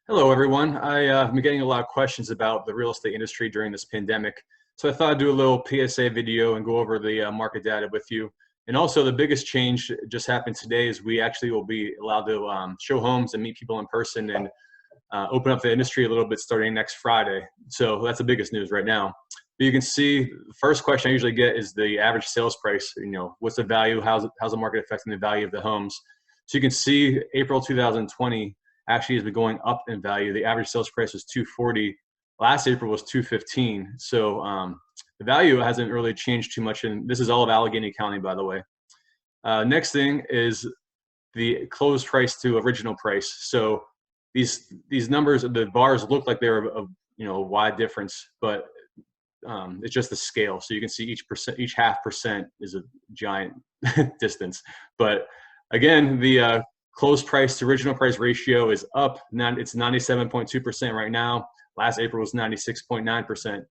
Hello, everyone. I've been getting a lot of questions about the real estate industry during this pandemic. So I thought I'd do a little PSA video and go over the market data with you. And also the biggest change just happened today is we actually will be allowed to show homes and meet people in person and open up the industry a little bit starting next Friday. So that's the biggest news right now. But you can see the first question I usually get is the average sales price. What's the value? How's the market affecting the value of the homes? So you can see April 2020 actually has been going up in value. The average sales price was 240. Last April was 215. So the value hasn't really changed too much. And this is all of Allegheny County, by the way. Next thing is the closed price to original price. So these numbers, the bars look like they're a wide difference, but it's just the scale. So you can see each half percent is a giant distance. But again, the closed price to original price ratio is up. It's 97.2% right now. Last April was 96.9%.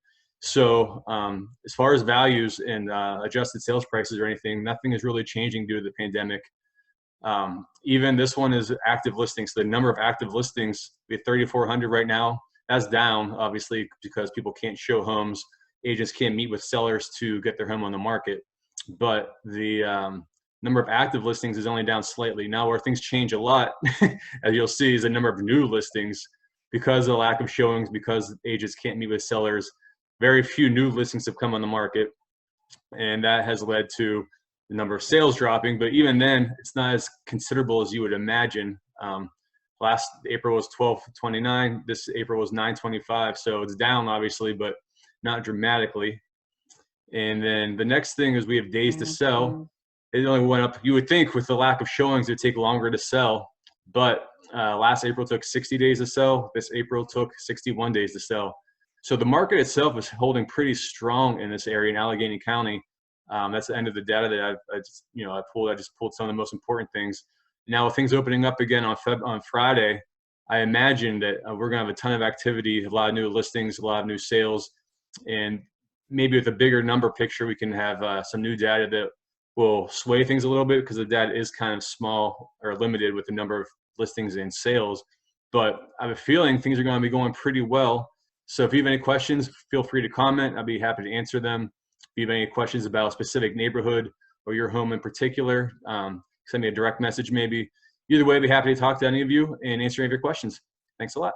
So as far as values and adjusted sales prices or anything, nothing is really changing due to the pandemic. Even this one is active listings. So the number of active listings, we have 3,400 right now. That's down, obviously, because people can't show homes. Agents can't meet with sellers to get their home on the market. But the number of active listings is only down slightly. Now where things change a lot, as you'll see, is the number of new listings. Because of the lack of showings, because agents can't meet with sellers, very few new listings have come on the market. And that has led to the number of sales dropping. But even then, it's not as considerable as you would imagine. Last April was 1229. This April was 925. So it's down, obviously, but not dramatically. And then the next thing is we have days to sell. It only went up. You would think with the lack of showings, it would take longer to sell. But last April took 60 days to sell. This April took 61 days to sell. So the market itself is holding pretty strong in this area in Allegheny County. That's the end of the data that I just pulled some of the most important things. Now with things opening up again on Friday, I imagine that we're going to have a ton of activity, a lot of new listings, a lot of new sales, and maybe with a bigger number picture, we can have some new data that will sway things a little bit because the data is kind of small or limited with the number of listings and sales. But I have a feeling things are going to be going pretty well. So if you have any questions, feel free to comment. I'd be happy to answer them. If you have any questions about a specific neighborhood or your home in particular, send me a direct message maybe. Either way, I'd be happy to talk to any of you and answer any of your questions. Thanks a lot.